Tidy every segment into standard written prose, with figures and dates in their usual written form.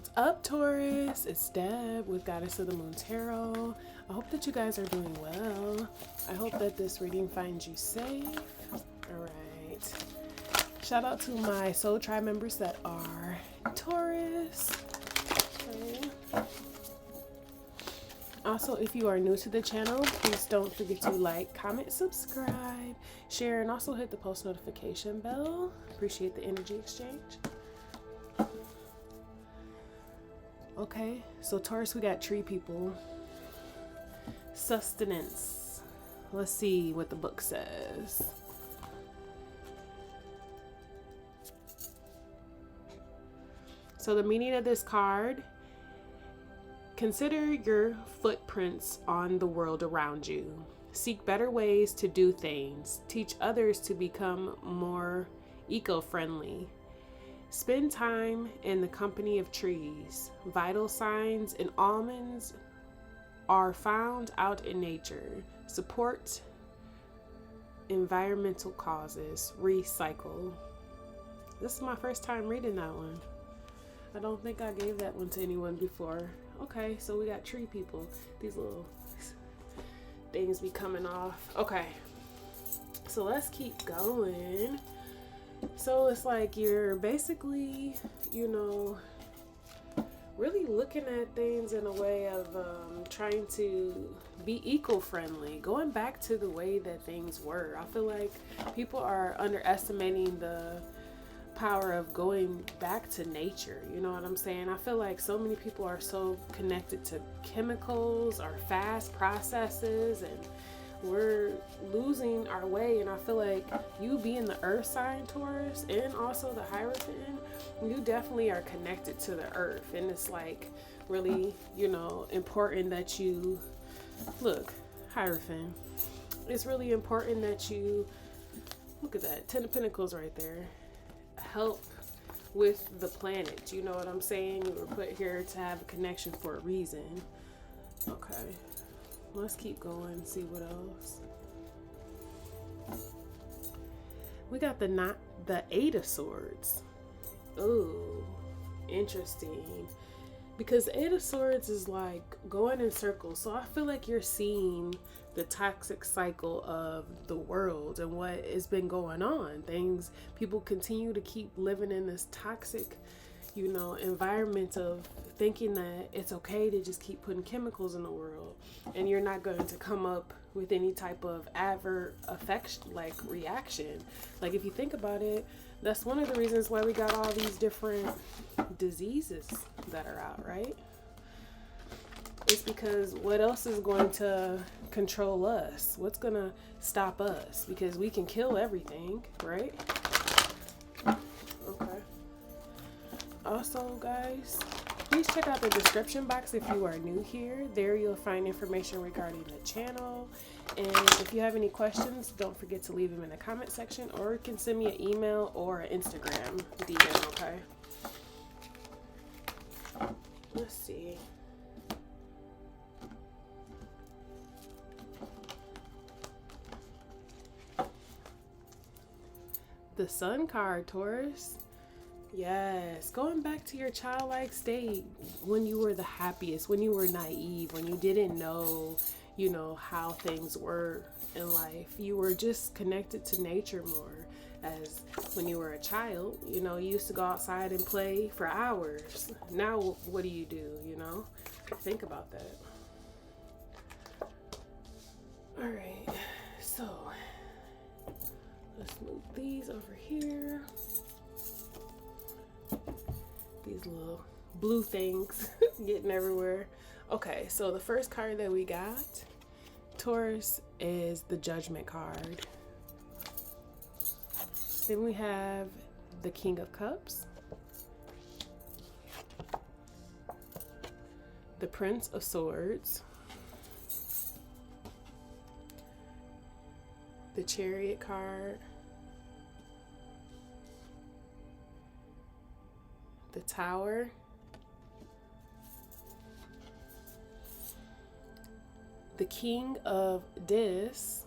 What's up, Taurus? It's Deb with Goddess of the Moon Tarot. I hope that you guys are doing well. I hope that this reading finds you safe. Alright. Shout out to my Soul Tribe members that are Taurus. Okay. Also, if you are new to the channel, please don't forget to like, comment, subscribe, share, and also hit the post notification bell. Appreciate the energy exchange. Okay, so Taurus, we got tree people. Sustenance. Let's see what the book says. So the meaning of this card: consider your footprints on the world around you. Seek better ways to do things. Teach others to become more eco-friendly. Spend time in the company of trees. Vital signs and almonds are found out in nature. Support environmental causes. Recycle. This is my first time reading that one. I don't think I gave that one to anyone before. Okay, so we got tree people. These little things be coming off. Okay, so let's keep going. So it's like you're basically, you know, really looking at things in a way of trying to be eco-friendly, going back to the way that things were. I feel like people are underestimating the power of going back to nature. You know what I'm saying? I feel like so many people are so connected to chemicals or fast processes, and we're losing our way. And I feel like you being the earth sign, Taurus, and also the Hierophant, you definitely are connected to the earth. And it's like really, you know, important that you look, Hierophant, it's really important that you look at that 10 of Pentacles right there. Help with the planet. You know what I'm saying? You were put here to have a connection for a reason. Okay, let's keep going and see what else. We got the Eight of Swords. Ooh, interesting. Because the Eight of Swords is like going in circles. So I feel like you're seeing the toxic cycle of the world and what has been going on. People continue to keep living in this toxic, you know, environment of thinking that it's okay to just keep putting chemicals in the world, and you're not going to come up with any type of adverse effect, like reaction. Like if you think about it, that's one of the reasons why we got all these different diseases that are out, right? It's because what else is going to control us? What's going to stop us? Because we can kill everything, right? Okay. Also, guys, please check out the description box if you are new here. There you'll find information regarding the channel. And if you have any questions, don't forget to leave them in the comment section, or you can send me an email or an Instagram DM, okay? Let's see. The Sun card, Taurus. Yes, going back to your childlike state when you were the happiest, when you were naive, when you didn't know, you know, how things were in life. You were just connected to nature more. As when you were a child, you know, you used to go outside and play for hours. Now what do? You know, think about that. All right, so let's move these over here. These little blue things getting everywhere. Okay, so the first card that we got, Taurus, is the Judgment card. Then we have the King of Cups, the Prince of Swords, the Chariot card, the Tower, the King of Dis,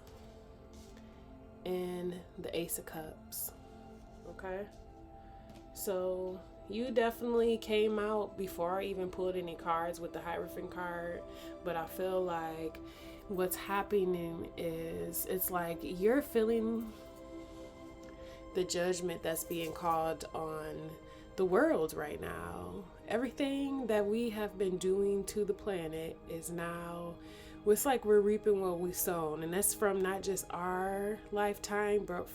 and the Ace of Cups. Okay, so you definitely came out before I even pulled any cards with the Hierophant card, but I feel like what's happening is it's like you're feeling the judgment that's being called on the world right now. Everything that we have been doing to the planet is now, it's like we're reaping what we sown, and that's from not just our lifetime, but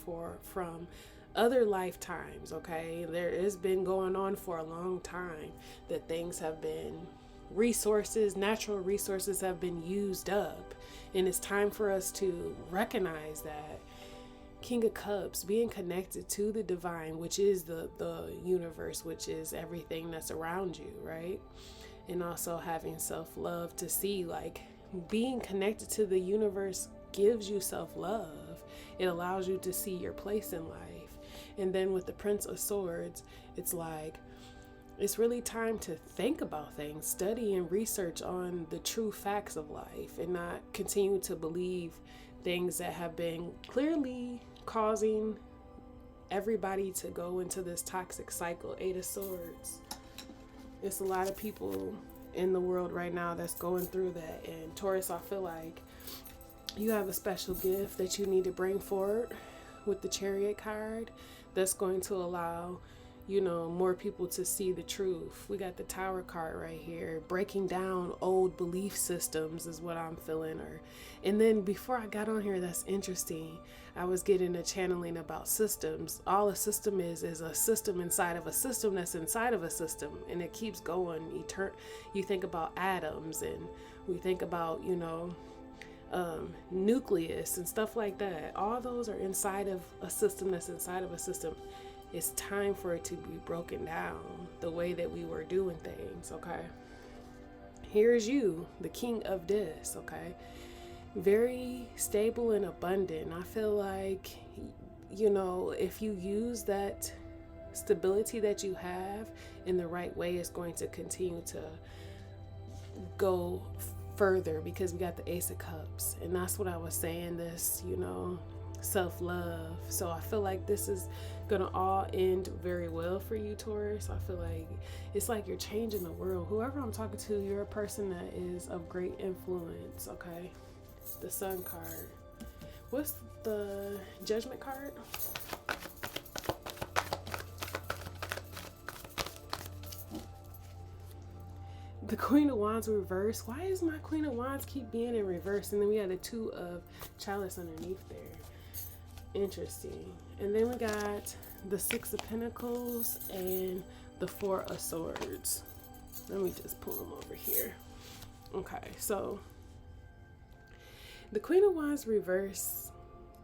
from other lifetimes. Okay, there has been going on for a long time that things have been, resources, natural resources have been used up, and it's time for us to recognize that King of Cups, being connected to the divine, which is the universe, which is everything that's around you, right? And also having self-love, to see like being connected to the universe gives you self-love. It allows you to see your place in life. And then with the Prince of Swords, it's like it's really time to think about things, study and research on the true facts of life, and not continue to believe things that have been clearly causing everybody to go into this toxic cycle. Eight of Swords. It's a lot of people in the world right now that's going through that. And Taurus, I feel like you have a special gift that you need to bring forward with the Chariot card that's going to allow, you know, more people to see the truth. We got the Tower card right here. Breaking down old belief systems is what I'm feeling. And then before I got on here, that's interesting, I was getting a channeling about systems. All a system is a system inside of a system that's inside of a system, and it keeps going. You think about atoms, and we think about, you know, nucleus and stuff like that. All those are inside of a system that's inside of a system. It's time for it to be broken down the way that we were doing things. Okay, here's you, the king of this. Okay, very stable and abundant. I feel like, you know, if you use that stability that you have in the right way, it's going to continue to go further, because we got the Ace of Cups, and that's what I was saying, this, you know, self-love. So I feel like this is gonna all end very well for you, Taurus. I feel like it's like you're changing the world. Whoever I'm talking to, you're a person that is of great influence. Okay, the Sun card. What's the Judgment card? The Queen of Wands reverse. Why is my Queen of Wands keep being in reverse? And then we had the Two of Chalice underneath there. Interesting. And then we got the Six of Pentacles and the Four of Swords. Let me just pull them over here. Okay, so the Queen of Wands reverse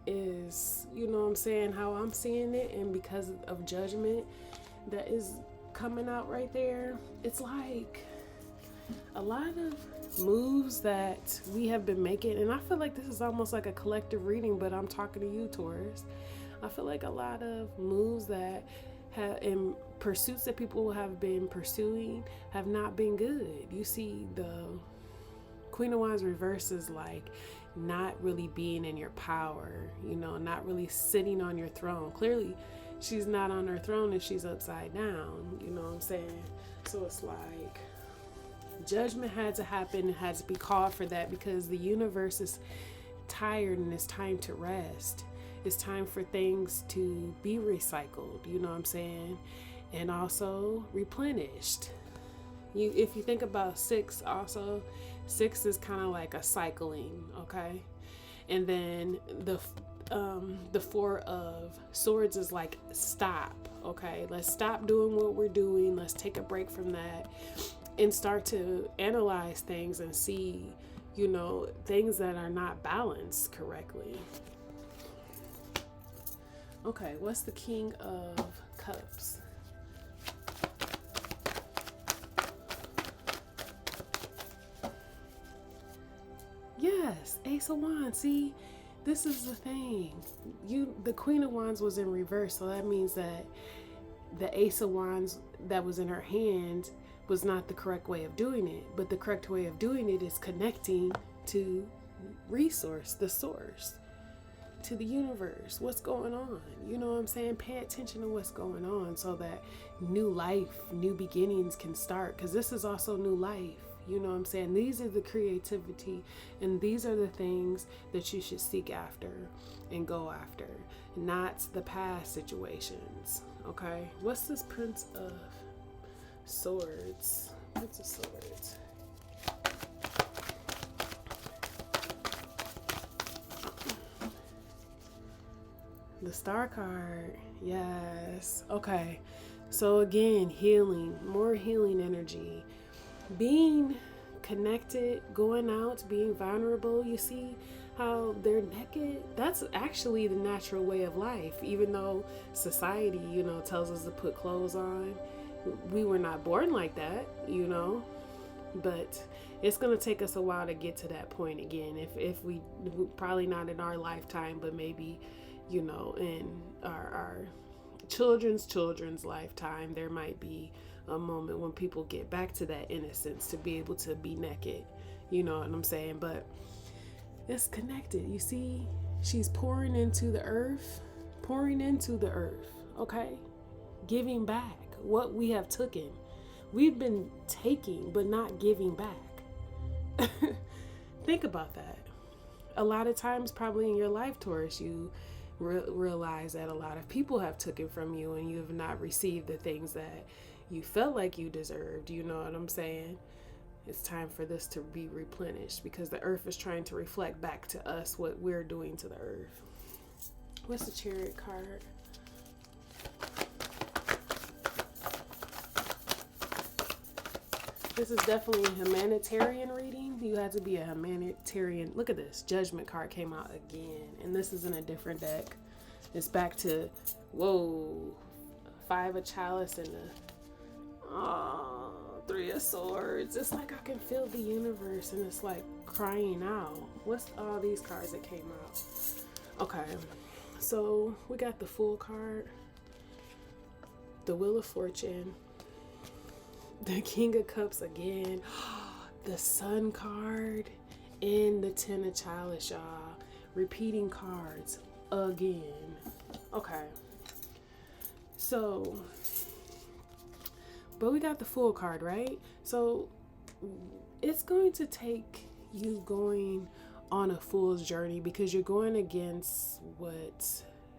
is, you know what I'm saying, how I'm seeing it, and because of judgment that is coming out right there, it's like a lot of moves that we have been making, and I feel like this is almost like a collective reading, but I'm talking to you, Taurus. I feel like a lot of moves that have, in pursuits that people have been pursuing, have not been good. You see, the Queen of Wands reverse is like not really being in your power, you know, not really sitting on your throne. Clearly, she's not on her throne if she's upside down, you know what I'm saying? So it's like judgment had to happen, it had to be called for that, because the universe is tired and it's time to rest. It's time for things to be recycled, you know what I'm saying? And also replenished. If you think about six, also, six is kind of like a cycling, okay? And then the Four of Swords is like stop, okay? Let's stop doing what we're doing. Let's take a break from that and start to analyze things and see, you know, things that are not balanced correctly. Okay, what's the King of Cups? Yes, Ace of Wands. See, this is the thing. The Queen of Wands was in reverse, so that means that the Ace of Wands that was in her hand was not the correct way of doing it. But the correct way of doing it is connecting to resource, the source, to the universe. What's going on? You know what I'm saying? Pay attention to what's going on so that new life, new beginnings can start. Because this is also new life. You know what I'm saying? These are the creativity, and these are the things that you should seek after and go after, not the past situations. Okay? What's this Prince of Swords? Prince of Swords. The Star card. Yes. Okay. So again, healing, more healing energy. Being connected, going out, being vulnerable. You see how they're naked? That's actually the natural way of life. Even though society, you know, tells us to put clothes on. We were not born like that, you know. But it's going to take us a while to get to that point again. If we probably not in our lifetime, but maybe, you know, in our children's lifetime, there might be a moment when people get back to that innocence to be able to be naked. You know what I'm saying? But it's connected. You see, she's pouring into the earth, okay? Giving back what we have taken. We've been taking, but not giving back. Think about that. A lot of times, probably in your life, Taurus, you realize that a lot of people have taken from you and you have not received the things that you felt like you deserved. You know what I'm saying? It's time for this to be replenished because the earth is trying to reflect back to us what we're doing to the earth. What's the Chariot card? This is definitely a humanitarian reading. You have to be a humanitarian. Look at this. Judgment card came out again. And this is in a different deck. It's back to, whoa, 5 of Chalice and the 3 of Swords. It's like I can feel the universe and it's like crying out. What's all these cards that came out? Okay. So we got the Fool card. The Wheel of Fortune. The King of Cups again, the Sun card, and the 10 of Chalice, y'all. Repeating cards again. Okay. So, but we got the Fool card, right? So, it's going to take you going on a fool's journey because you're going against what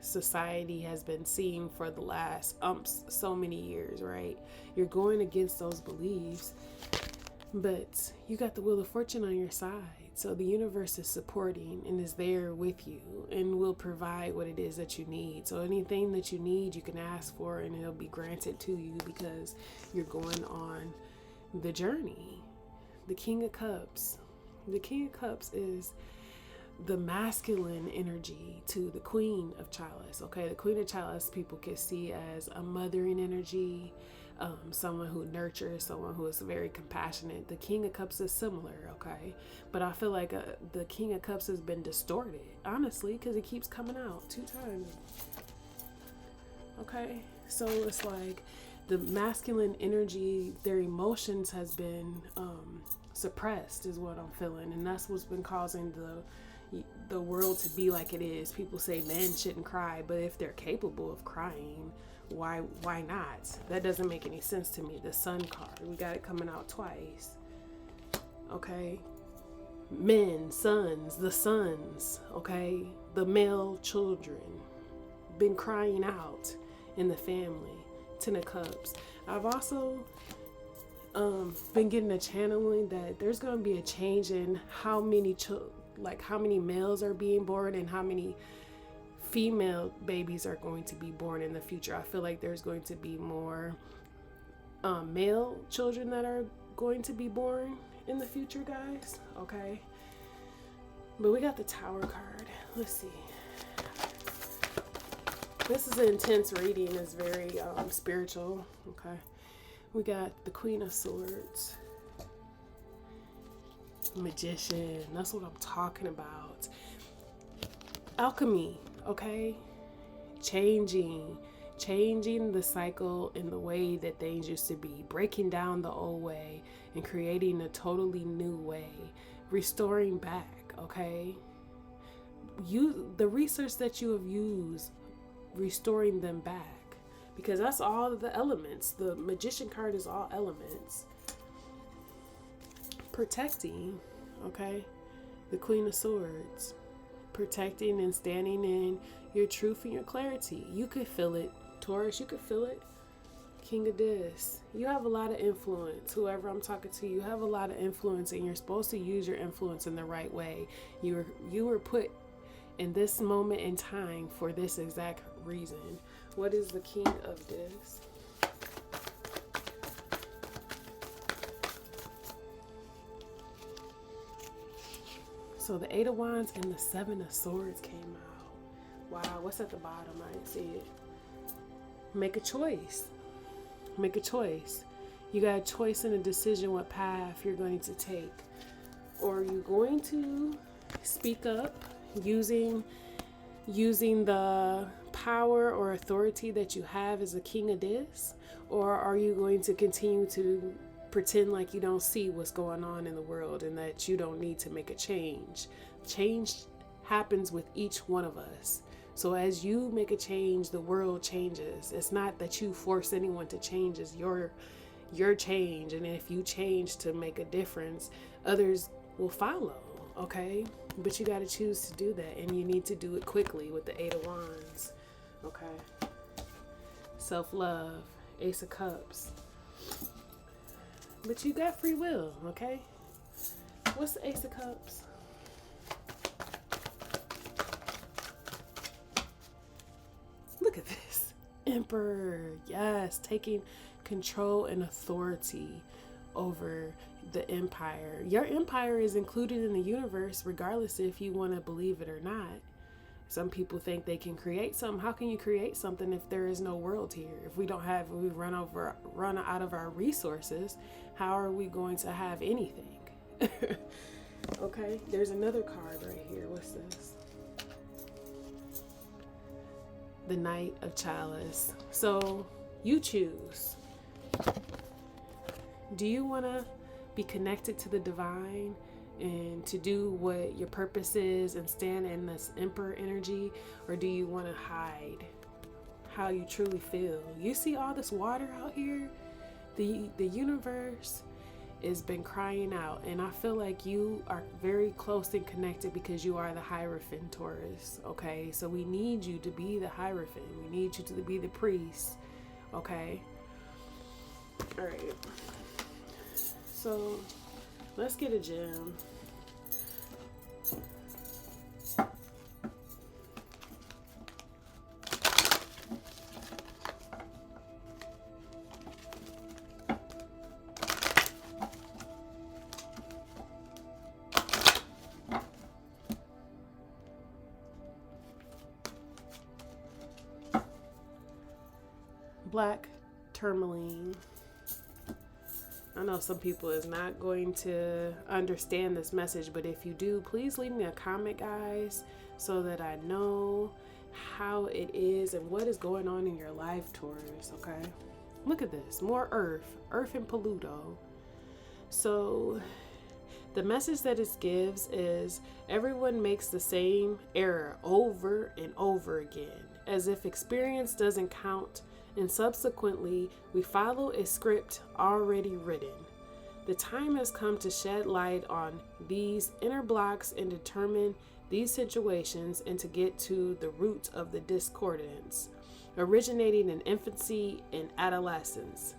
society has been seeing for the last so many years, right? You're going against those beliefs, but you got the Wheel of Fortune on your side. So the universe is supporting and is there with you and will provide what it is that you need. So anything that you need, you can ask for and it'll be granted to you because you're going on the journey. The King of Cups. The King of Cups is the masculine energy to the Queen of Chalice. Okay, the Queen of Chalice people can see as a mothering energy, someone who nurtures, someone who is very compassionate. The King of Cups is similar, okay? But I feel like the King of Cups has been distorted, honestly, because it keeps coming out 2 times. Okay, so it's like the masculine energy, their emotions has been suppressed is what I'm feeling, and that's what's been causing the world to be like it is. People say men shouldn't cry, but if they're capable of crying, why not? That doesn't make any sense to me. The Sun card, we got it coming out twice. Okay, men, sons, the sons, okay, the male children been crying out in the family. 10 of Cups. I've also been getting a channeling that there's going to be a change in how many how many males are being born and how many female babies are going to be born in the future. I feel like there's going to be more male children that are going to be born in the future, guys. Okay, but we got the Tower card. Let's see. This is an intense reading. It's very spiritual. Okay, we got the Queen of Swords. Magician. That's what I'm talking about. Alchemy. Okay, changing the cycle in the way that things used to be, breaking down the old way and creating a totally new way, restoring back. Okay, the research that you have used, restoring them back, because that's all the elements. The Magician card is all elements. Protecting, okay? The Queen of Swords, protecting and standing in your truth and your clarity. You could feel it, Taurus. You could feel it. King of Discs. You have a lot of influence. Whoever I'm talking to, you have a lot of influence, and you're supposed to use your influence in the right way. You were put in this moment in time for this exact reason. What is the King of Discs? So the Eight of Wands and the Seven of Swords came out. Wow, what's at the bottom? I didn't see it. Make a choice. Make a choice. You got a choice and a decision what path you're going to take. Or are you going to speak up using the power or authority that you have as a King of Discs? Or are you going to continue to pretend like you don't see what's going on in the world and that you don't need to make a change? Change happens with each one of us. So as you make a change, the world changes. It's not that you force anyone to change. It's your change. And if you change to make a difference, others will follow, okay? But you got to choose to do that, and you need to do it quickly with the Eight of Wands, okay? Self-love, Ace of Cups. But you got free will, okay? What's the Ace of Cups? Look at this. Emperor. Yes, taking control and authority over the empire. Your empire is included in the universe, regardless if you want to believe it or not. Some people think they can create something. How can you create something if there is no world here? If we run out of our resources, how are we going to have anything? Okay, there's another card right here. What's this? The Knight of Chalice. So you choose. Do you want to be connected to the divine and to do what your purpose is and stand in this Emperor energy? Or do you want to hide how you truly feel? You see all this water out here? The universe has been crying out, and I feel like you are very close and connected because you are the Hierophant, Taurus, okay? So we need you to be the Hierophant. We need you to be the priest, okay? All right. So let's get a gem. Black Tourmaline. I know some people is not going to understand this message, but if you do, please leave me a comment, guys, so that I know how it is and what is going on in your life, Taurus, okay? Look at this. More Earth and Pluto. So the message that it gives is everyone makes the same error over and over again, as if experience doesn't count, and subsequently we follow a script already written. The time has come to shed light on these inner blocks and determine these situations, and to get to the root of the discordance originating in infancy and adolescence.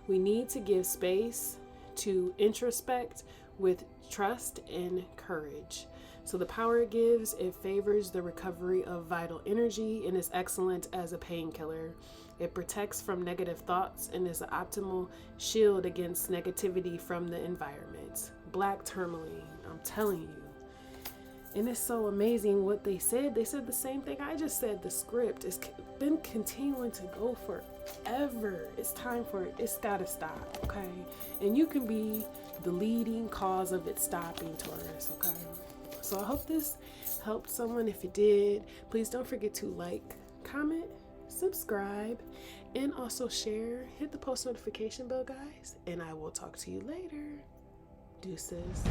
We need to give space to introspect with trust and courage. So the power it gives, it favors the recovery of vital energy and is excellent as a painkiller. It protects from negative thoughts and is an optimal shield against negativity from the environment. Black Tourmaline, I'm telling you. And it's so amazing what they said. They said the same thing I just said. The script has been continuing to go forever. It's time for it. It's got to stop, okay? And you can be the leading cause of it stopping, Taurus, okay? So I hope this helped someone. If it did, please don't forget to like, comment, subscribe, and also share. Hit the post notification bell, guys, and I will talk to you later. Deuces.